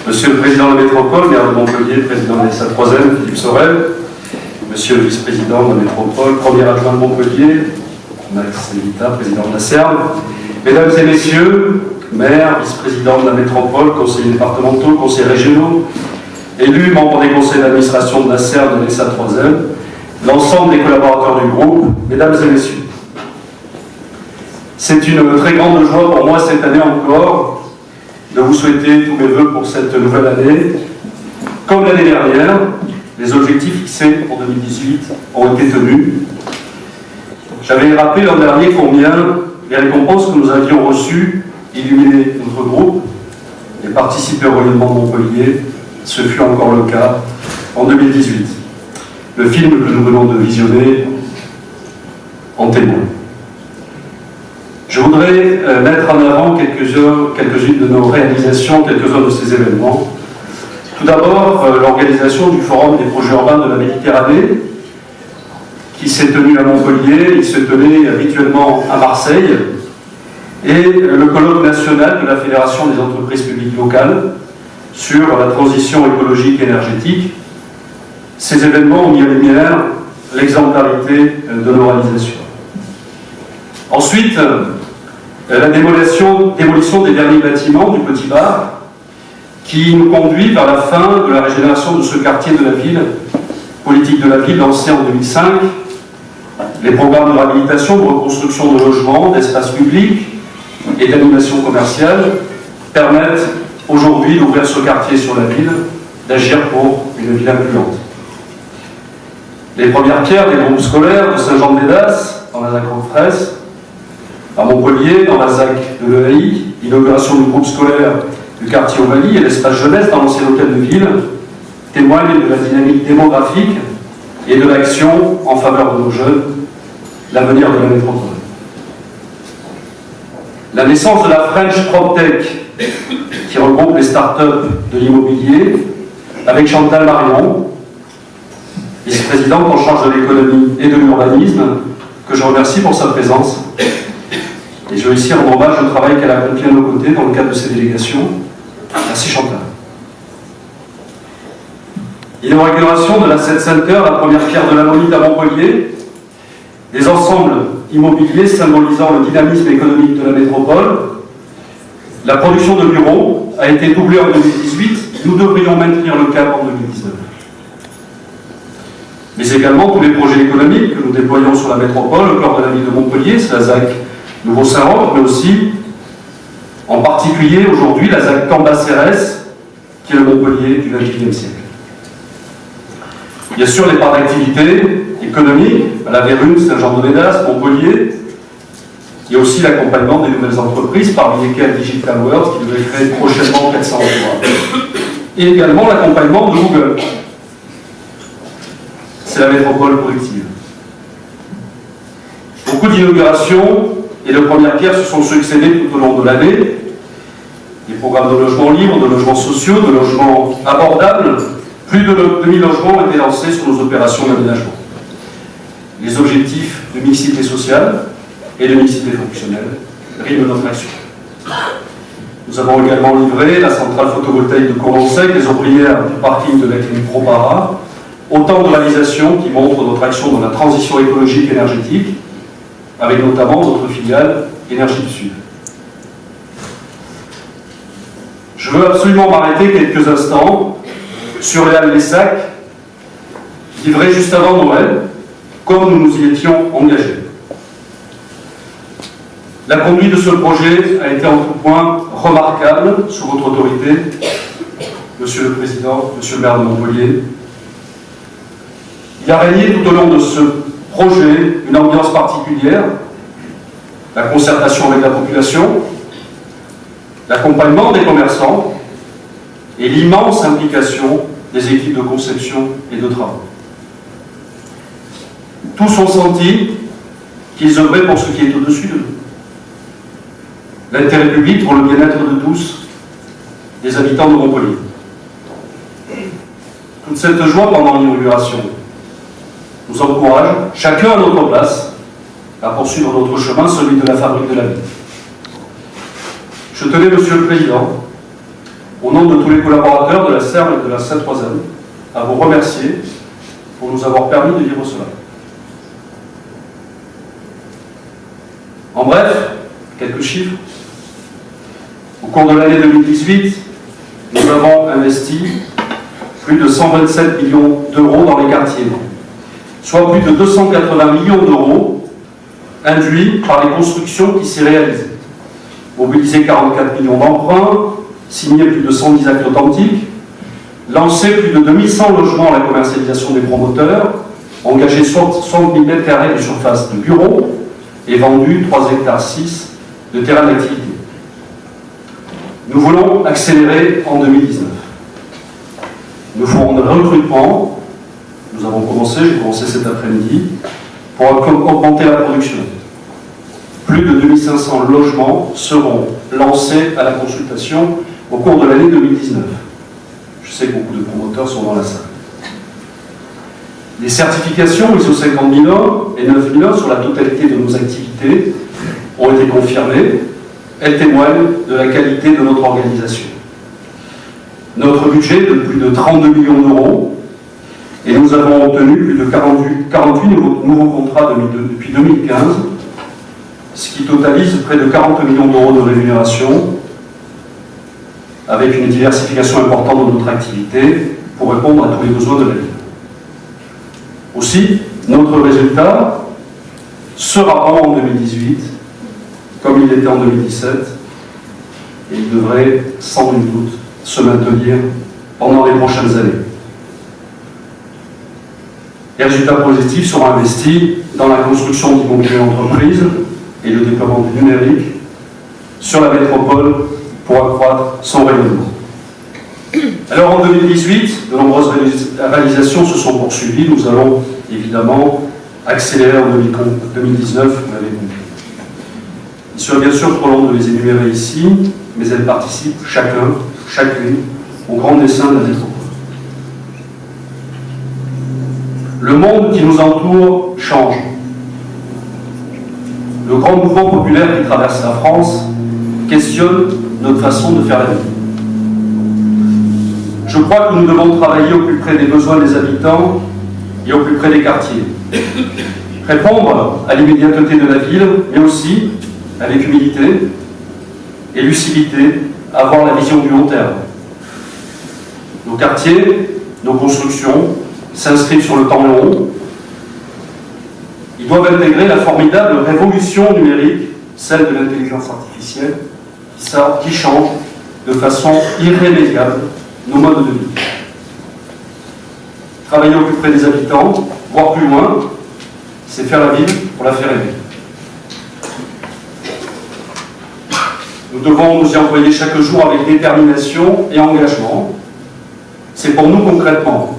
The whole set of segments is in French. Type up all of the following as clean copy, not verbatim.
Monsieur le Président de la Métropole, maire de Montpellier, Président de l'ESA 3e, Philippe Sorel, Monsieur le Vice-président de la Métropole, premier adjoint de Montpellier, Max Levita, Président de la CERN, Mesdames et Messieurs, maires, vice-présidents de la Métropole, conseillers départementaux, conseillers régionaux, élus, membres des conseils d'administration de la CERN de l'ESA 3e, l'ensemble des collaborateurs du groupe, Mesdames et Messieurs. C'est une très grande joie pour moi cette année encore de vous souhaiter tous mes vœux pour cette nouvelle année. Comme l'année dernière, les objectifs fixés pour 2018 ont été tenus. J'avais rappelé l'an dernier combien les récompenses que nous avions reçues illuminaient notre groupe et participaient au rayonnement de Montpellier. Ce fut encore le cas en 2018. Le film que nous venons de visionner en témoigne. Je voudrais mettre en avant quelques-unes de nos réalisations, quelques-uns de ces événements. Tout d'abord, l'organisation du Forum des projets urbains de la Méditerranée, qui s'est tenu à Montpellier, il se tenait habituellement à Marseille, et le colloque national de la Fédération des entreprises publiques locales sur la transition écologique et énergétique. Ces événements ont mis en lumière l'exemplarité de nos réalisations. Ensuite, la démolition des derniers bâtiments du Petit Bar, qui nous conduit vers la fin de la régénération de ce quartier de la ville, politique de la ville lancée en 2005. Les programmes de réhabilitation, de reconstruction de logements, d'espaces publics et d'animation commerciale permettent aujourd'hui d'ouvrir ce quartier sur la ville, d'agir pour une ville incluante. Les premières pierres des groupes scolaires de Saint-Jean-de-Bédas, dans la ZAC Roquefraisse, à Montpellier, dans la ZAC de l'EAI, l'inauguration du groupe scolaire du quartier Ovalie et l'espace jeunesse dans l'ancien hôtel de ville témoignent de la dynamique démographique et de l'action en faveur de nos jeunes, l'avenir de la métropole. La naissance de la French PropTech, qui regroupe les startups de l'immobilier, avec Chantal Marion, vice-présidente en charge de l'économie et de l'urbanisme, que je remercie pour sa présence. Et je veux ici rendre hommage au travail qu'elle a accompli à nos côtés dans le cadre de ces délégations. Merci Chantal. L'inauguration de l'Asset Center, la première pierre de la monite à Montpellier, des ensembles immobiliers symbolisant le dynamisme économique de la métropole. La production de bureaux a été doublée en 2018, nous devrions maintenir le cap en 2019. Mais également tous les projets économiques que nous déployons sur la métropole, au cœur de la ville de Montpellier, c'est la ZAC Nouveau-Saint-Roch, mais aussi, en particulier aujourd'hui, la ZAC Cambacérès, qui est le Montpellier du XXIe siècle. Bien sûr, les parts d'activité économique, à la Vérune, Saint-Jean-de-Bédas, Montpellier. Il y a aussi l'accompagnement des nouvelles entreprises, parmi lesquelles Digital World, qui devrait créer prochainement 400 emplois. Et également l'accompagnement de Google. C'est la métropole productive. Beaucoup d'inaugurations et de premières pierres se sont succédées tout au long de l'année. Des programmes de logements libres, de logements sociaux, de logements abordables. Plus de 2000 logements ont été lancés sur nos opérations d'aménagement. Les objectifs de mixité sociale et de mixité fonctionnelle riment notre action. Nous avons également livré la centrale photovoltaïque de Cournon-Sec, les ombrières du parking de la clinique Propara, autant de réalisations qui montrent notre action dans la transition écologique et énergétique, avec notamment notre filiale Énergie du Sud. Je veux absolument m'arrêter quelques instants sur les Halles des Sacs, livrées juste avant Noël, comme nous nous y étions engagés. La conduite de ce projet a été en tout point remarquable sous votre autorité, Monsieur le Président, Monsieur le maire de Montpellier. Il a régné tout au long de ce projet une ambiance particulière, la concertation avec la population, l'accompagnement des commerçants et l'immense implication des équipes de conception et de travaux. Tous ont senti qu'ils œuvraient pour ce qui est au-dessus de nous. L'intérêt public pour le bien-être de tous, des habitants de Montpellier. Toute cette joie pendant l'inauguration nous encourage, chacun à notre place, à poursuivre notre chemin, celui de la fabrique de la vie. Je tenais, Monsieur le Président, au nom de tous les collaborateurs de la CERM et de la Sainte-Troisième, à vous remercier pour nous avoir permis de vivre cela. En bref, quelques chiffres. Au cours de l'année 2018, nous avons investi plus de 127 millions d'euros dans les quartiers, soit plus de 280 millions d'euros induits par les constructions qui s'y réalisent. Mobilisé 44 millions d'emprunts, signé plus de 110 actes authentiques, lancé plus de 2100 logements à la commercialisation des promoteurs, engagé 60 000 m² de surface de bureaux et vendu 3,6 hectares de terrain d'activité. Nous voulons accélérer en 2019. Nous ferons un recrutement, j'ai commencé cet après-midi, pour augmenter la production. Plus de 2500 logements seront lancés à la consultation au cours de l'année 2019. Je sais que beaucoup de promoteurs sont dans la salle. Les certifications ISO 50001 et 9001 sur la totalité de nos activités ont été confirmées. Elles témoignent de la qualité de notre organisation. Notre budget est de plus de 32 millions d'euros et nous avons obtenu plus de 48 nouveaux contrats depuis 2015, ce qui totalise près de 40 millions d'euros de rémunération, avec une diversification importante de notre activité pour répondre à tous les besoins de la ville. Aussi, notre résultat sera bon en 2018, comme il l'était en 2017, et il devrait sans nul doute se maintenir pendant les prochaines années. Les résultats positifs seront investis dans la construction d'immobilier d'entreprise et le déploiement du numérique sur la métropole pour accroître son rayonnement. Alors en 2018, de nombreuses réalisations se sont poursuivies. Nous allons évidemment accélérer en 2019, vous l'avez compris. Il serait bien sûr trop long de les énumérer ici, mais elles participent chacune au grand dessein de la métropole. Le monde qui nous entoure change. Le grand mouvement populaire qui traverse la France questionne notre façon de faire la vie. Je crois que nous devons travailler au plus près des besoins des habitants et au plus près des quartiers. Répondre à l'immédiateté de la ville, mais aussi, avec humilité et lucidité, avoir la vision du long terme. Nos quartiers, nos constructions s'inscrivent sur le temps long. Ils doivent intégrer la formidable révolution numérique, celle de l'intelligence artificielle, qui change de façon irrémédiable nos modes de vie. Travailler au plus près des habitants, voire plus loin, c'est faire la ville pour la faire aimer. Nous devons nous y employer chaque jour avec détermination et engagement. C'est pour nous concrètement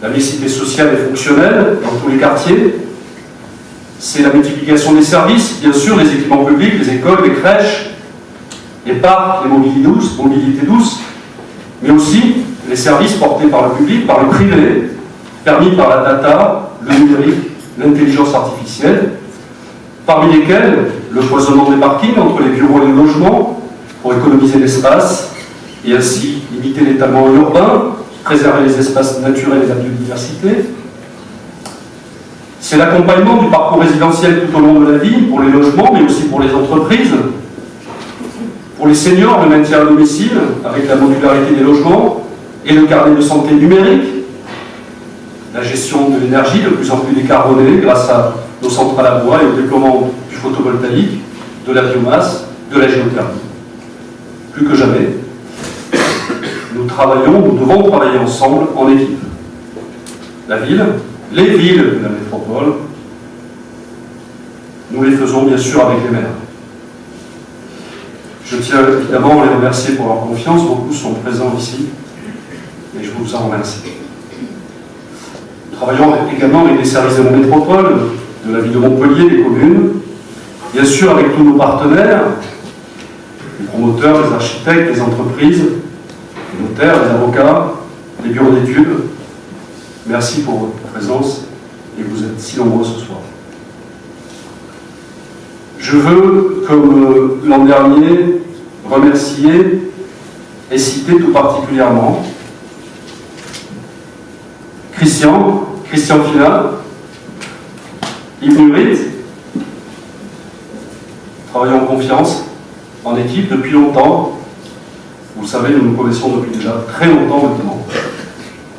la mixité sociale et fonctionnelle dans tous les quartiers. C'est la multiplication des services, bien sûr, les équipements publics, les écoles, les crèches, les parcs, les mobilités douces, mais aussi les services portés par le public, par le privé, permis par la data, le numérique, l'intelligence artificielle, parmi lesquels le foisonnement des parkings entre les bureaux et les logements pour économiser l'espace et ainsi limiter l'étalement urbain, préserver les espaces naturels et la biodiversité. C'est l'accompagnement du parcours résidentiel tout au long de la vie, pour les logements, mais aussi pour les entreprises. Pour les seniors, le maintien à domicile, avec la modularité des logements, et le carnet de santé numérique. La gestion de l'énergie, de plus en plus décarbonée, grâce à nos centrales à bois et au déploiement du photovoltaïque, de la biomasse, de la géothermie. Plus que jamais, nous devons travailler ensemble en équipe. La ville, les villes de la métropole, nous les faisons bien sûr avec les maires. Je tiens évidemment à les remercier pour leur confiance, beaucoup sont présents ici, et je vous en remercie. Nous travaillons également avec les services de la métropole, de la ville de Montpellier, des communes, bien sûr avec tous nos partenaires, les promoteurs, les architectes, les entreprises, les notaires, les avocats, les bureaux d'études. Merci pour votre présence et vous êtes si nombreux ce soir. Je veux, comme l'an dernier, remercier et citer tout particulièrement Christian Fina, Yves Nurit, travaillons en confiance, en équipe depuis longtemps. Vous le savez, nous nous connaissons depuis déjà très longtemps maintenant.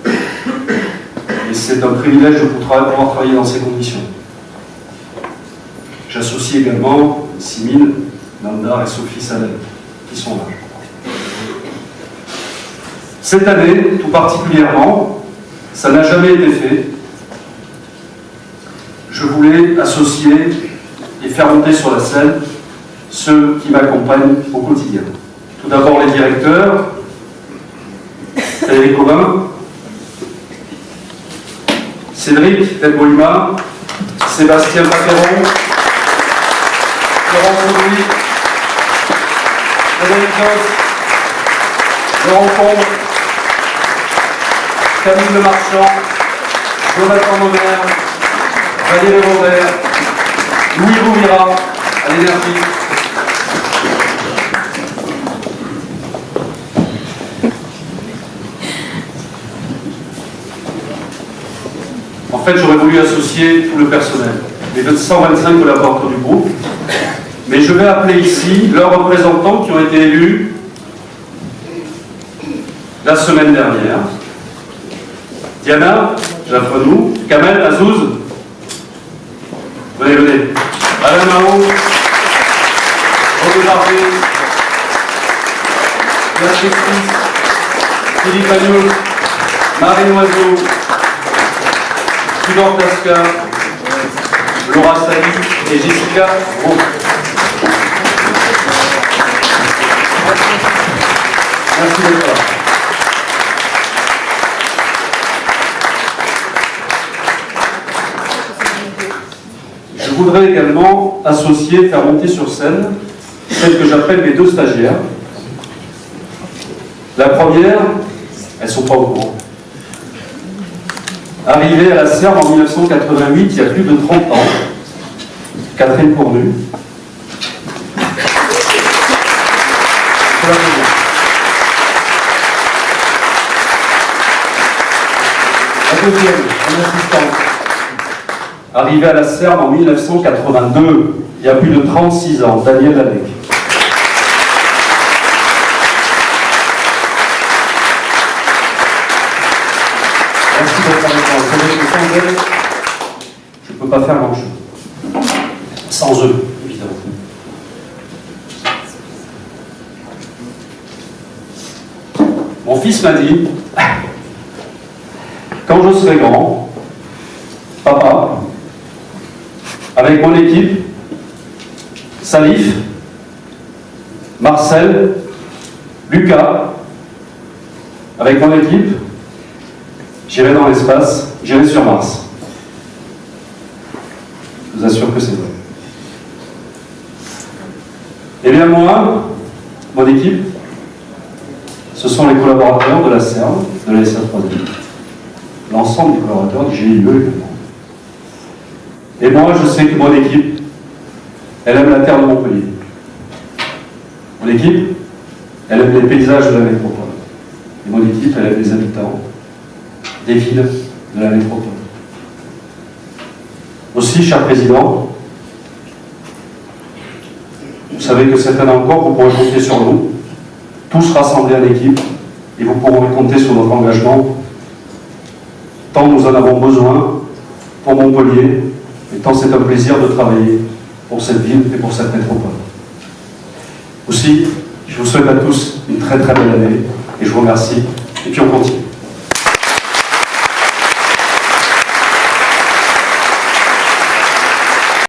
Et c'est un privilège de pouvoir travailler dans ces conditions. J'associe également Simine, Nandar et Sophie Salem, qui sont là. Cette année, tout particulièrement, ça n'a jamais été fait. Je voulais associer et faire monter sur la scène ceux qui m'accompagnent au quotidien. Tout d'abord les directeurs, Frédéric Aubin, Cédric Delboïma, Sébastien Paqueron, Florence Aubry, Frédéric Joss, Laurent Combe, Camille Lemarchand, Jonathan Maubert, Valérie Robert, Louis Rouvira à l'énergie. En fait, j'aurais voulu associer tout le personnel, les 125 collaborateurs du groupe, mais je vais appeler ici leurs représentants qui ont été élus la semaine dernière. Diana, Jafrenou, Kamel, Azouz, venez. Alain Mao, René Barbier, Pierre Chestis, Philippe Agneau, Marie Noiseau, Tudor Tasca, Laura Sali et Jessica Roux. Merci d'être là. Je voudrais également associer, faire monter sur scène celles que j'appelle mes deux stagiaires. La première, elles ne sont pas au courant. Arrivée à la Serre en 1988, il y a plus de 30 ans, Catherine Cournu. La deuxième, un assistant. Arrivé à la Serre en 1982, il y a plus de 36 ans, Daniel Alec. Merci d'être avec moi. Vous savez que sans eux, je ne peux pas faire grand-chose. Sans eux, évidemment. Mon fils m'a dit, quand je serai grand, papa, avec mon équipe, Salif, Marcel, Lucas, avec mon équipe, j'irai dans l'espace, j'irai sur Mars. Je vous assure que c'est vrai. Eh bien moi, mon équipe, ce sont les collaborateurs de la CERN, de la SA3D. L'ensemble des collaborateurs du GIE également. Et moi, je sais que mon équipe, elle aime la terre de Montpellier. Mon équipe, elle aime les paysages de la métropole. Et mon équipe, elle aime les habitants des villes de la métropole. Aussi, cher Président, vous savez que cette année encore, vous pourrez compter sur nous, tous rassemblés en équipe, et vous pourrez compter sur notre engagement, tant nous en avons besoin pour Montpellier, et tant c'est un plaisir de travailler pour cette ville et pour cette métropole. Aussi, je vous souhaite à tous une très très belle année, et je vous remercie, et puis on continue.